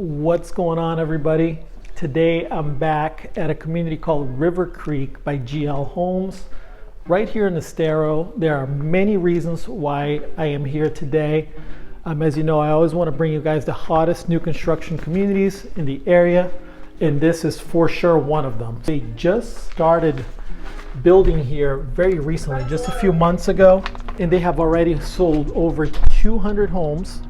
What's going on, everybody? Today I'm back at a community called Rivercreek by GL Homes right here in Estero. There are many reasons why I am here today. As you know, I always want to bring you guys the hottest new construction communities in the area, and this is for sure one of them. They just started building here very recently, just a few months ago, and they have already sold over 200 homes.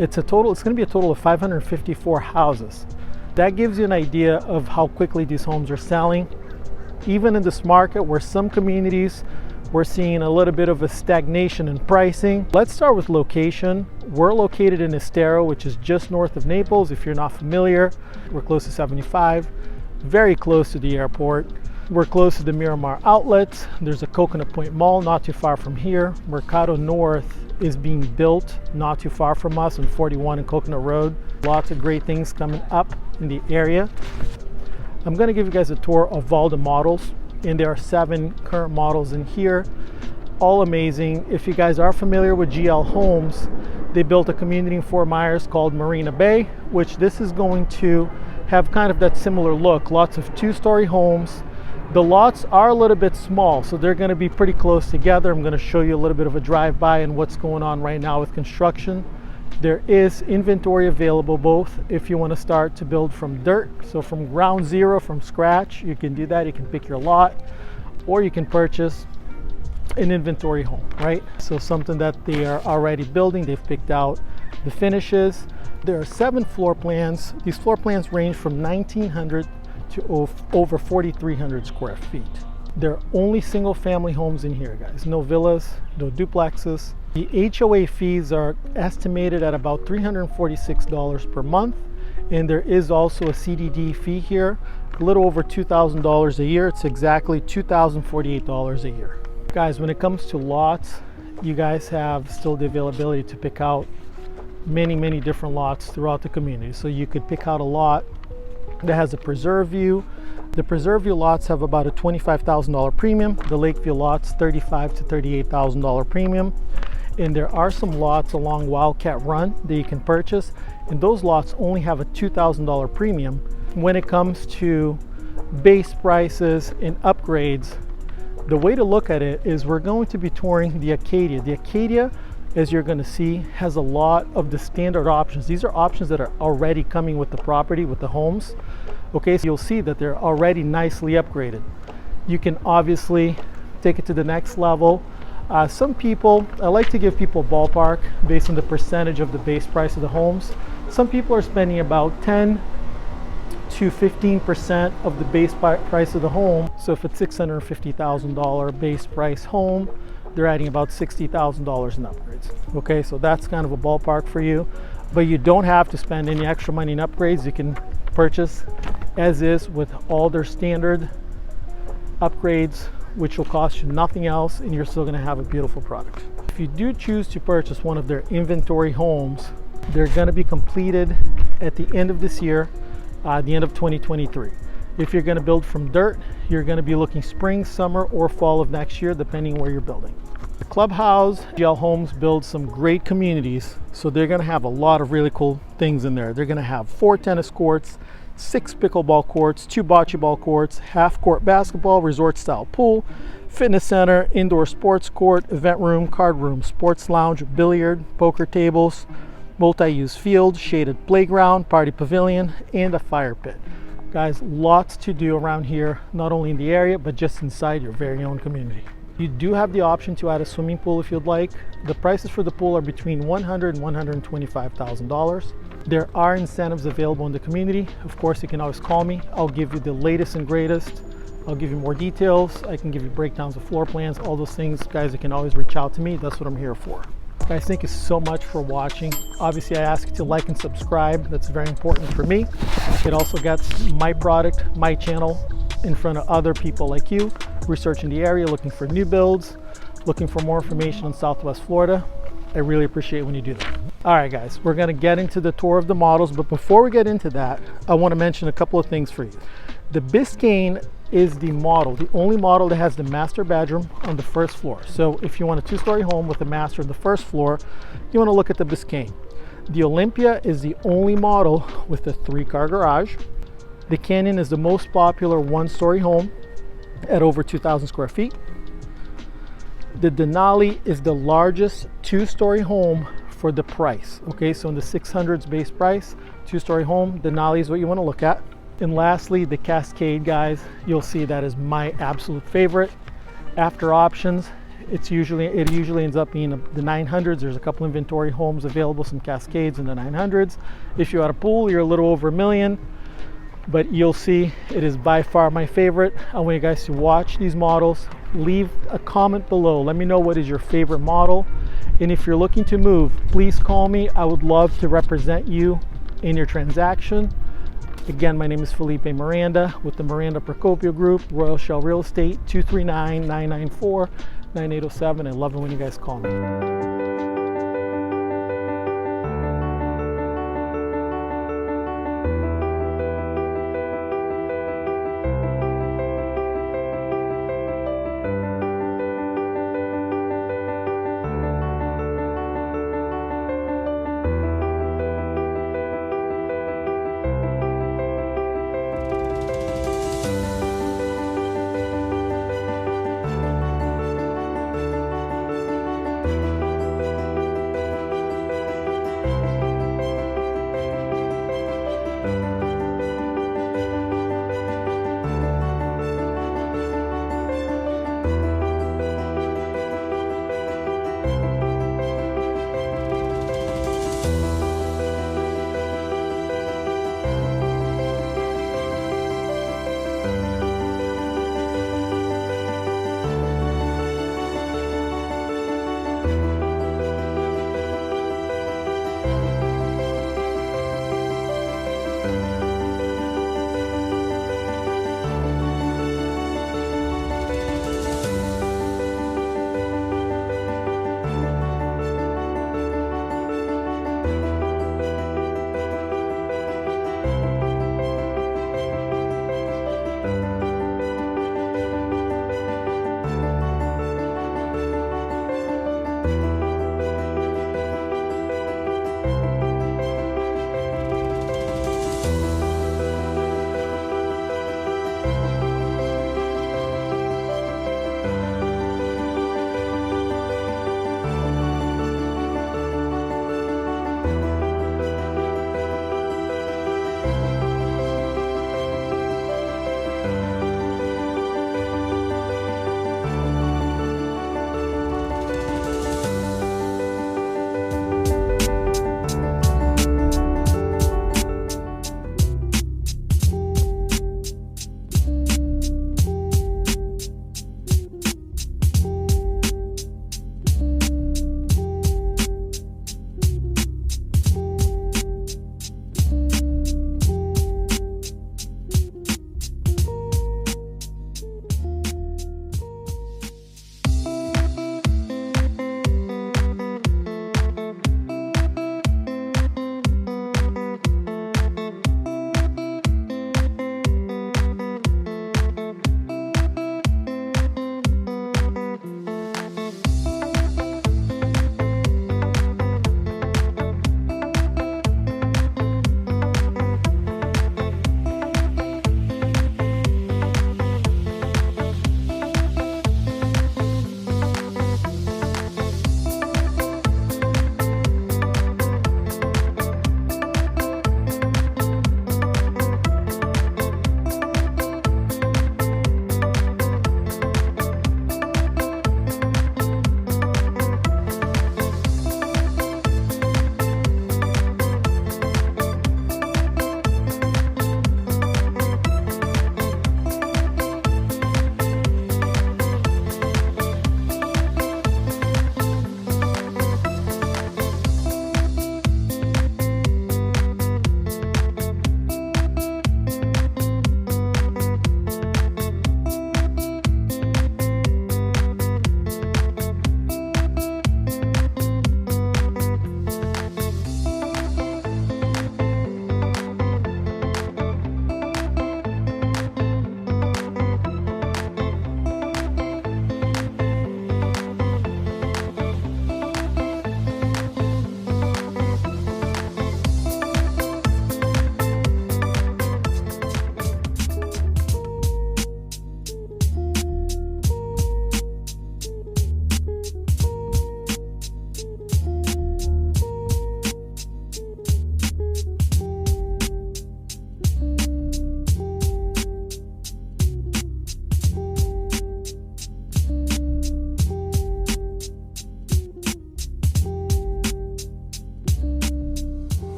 It's going to be a total of 554 houses. That gives you an idea of how quickly these homes are selling. Even in this market where some communities we're seeing a little bit of a stagnation in pricing. Let's start with location. We're located in Estero, which is just north of Naples. If you're not familiar, we're close to 75, very close to the airport. We're close to the Miramar outlets. There's a Coconut Point Mall not too far from here. Mercado North is being built not too far from us on 41 and Coconut Road. Lots of great things coming up in the area. I'm going to give you guys a tour of all the models, and there are 7 current models in here, all amazing. If you guys are familiar with GL Homes, they built a community in Fort Myers called Marina Bay, which this is going to have kind of that similar look. Lots of 2-story homes. The lots are a little bit small, so they're going to be pretty close together. I'm going to show you a little bit of a drive-by and what's going on right now with construction. There is inventory available both if you want to start to build from dirt, so from ground zero, from scratch, you can do that. You can pick your lot, or you can purchase an inventory home, right? So something that they are already building, they've picked out the finishes. There are 7 floor plans. These floor plans range from 1,900 to over 4,300 square feet. There are only single family homes in here, guys. No villas, no duplexes. The HOA fees are estimated at about $346 per month. And there is also a CDD fee here, a little over $2,000 a year. It's exactly $2,048 a year. Guys, when it comes to lots, you guys have still the availability to pick out many different lots throughout the community. So you could pick out a lot that has a preserve view. The preserve view lots have about a $25,000 premium. The Lakeview lots, $35,000 to $38,000 premium. And there are some lots along Wildcat Run that you can purchase, and those lots only have a $2,000 premium. When it comes to base prices and upgrades, the way to look at it is we're going to be touring the Acadia. The Acadia, as you're going to see, has a lot of the standard options. These are options that are already coming with the property, with the homes. Okay, so you'll see that they're already nicely upgraded. You can obviously take it to the next level. Some people, I like to give people a ballpark based on the percentage of the base price of the homes. Some people are spending about 10 to 15% of the base price of the home. So if it's $650,000 base price home, they're adding about $60,000 in upgrades. Okay, so that's kind of a ballpark for you, but you don't have to spend any extra money in upgrades. You can purchase as is with all their standard upgrades, which will cost you nothing else, and you're still going to have a beautiful product. If you do choose to purchase one of their inventory homes, they're going to be completed at the end of this year, the end of 2023. If you're going to build from dirt, you're going to be looking spring, summer, or fall of next year, depending where you're building. The Clubhouse, GL Homes builds some great communities, so they're going to have a lot of really cool things in there. They're going to have 4 tennis courts, 6 pickleball courts, 2 bocce ball courts, half-court basketball, resort-style pool, fitness center, indoor sports court, event room, card room, sports lounge, billiard, poker tables, multi-use field, shaded playground, party pavilion, and a fire pit. Guys, lots to do around here, not only in the area, but just inside your very own community. You do have the option to add a swimming pool if you'd like. The prices for the pool are between $100,000 and $125,000. There are incentives available in the community. Of course, you can always call me. I'll give you the latest and greatest. I'll give you more details. I can give you breakdowns of floor plans, all those things. Guys, you can always reach out to me. That's what I'm here for. Guys, thank you so much for watching. Obviously, I ask you to like and subscribe. That's very important for me. It also gets my product, my channel, in front of other people like you, researching the area, looking for new builds, looking for more information on Southwest Florida. I really appreciate when you do that. All right, guys, we're going to get into the tour of the models, but before we get into that, I want to mention a couple of things for you. The Biscayne is the model, the only model that has the master bedroom on the first floor. So if you want a 2-story home with a master on the first floor, you want to look at the Biscayne. The Olympia is the only model with a 3-car garage. The Canyon is the most popular 1-story home at over 2,000 square feet. The Denali is the largest 2-story home for the price. Okay, so in the 600s base price, 2-story home, Denali is what you want to look at. And lastly, the Cascade, guys, you'll see that is my absolute favorite. After options, it usually ends up being the 900s. There's a couple inventory homes available, some Cascades in the 900s. If you're at a pool, you're a little over $1 million. But you'll see it is by far my favorite. I want you guys to watch these models. Leave a comment below. Let me know what is your favorite model. And if you're looking to move, please call me. I would love to represent you in your transaction. Again, my name is Felipe Miranda with the Miranda Procopio Group, Royal Shell Real Estate, 239-994-9807. I love it when you guys call me.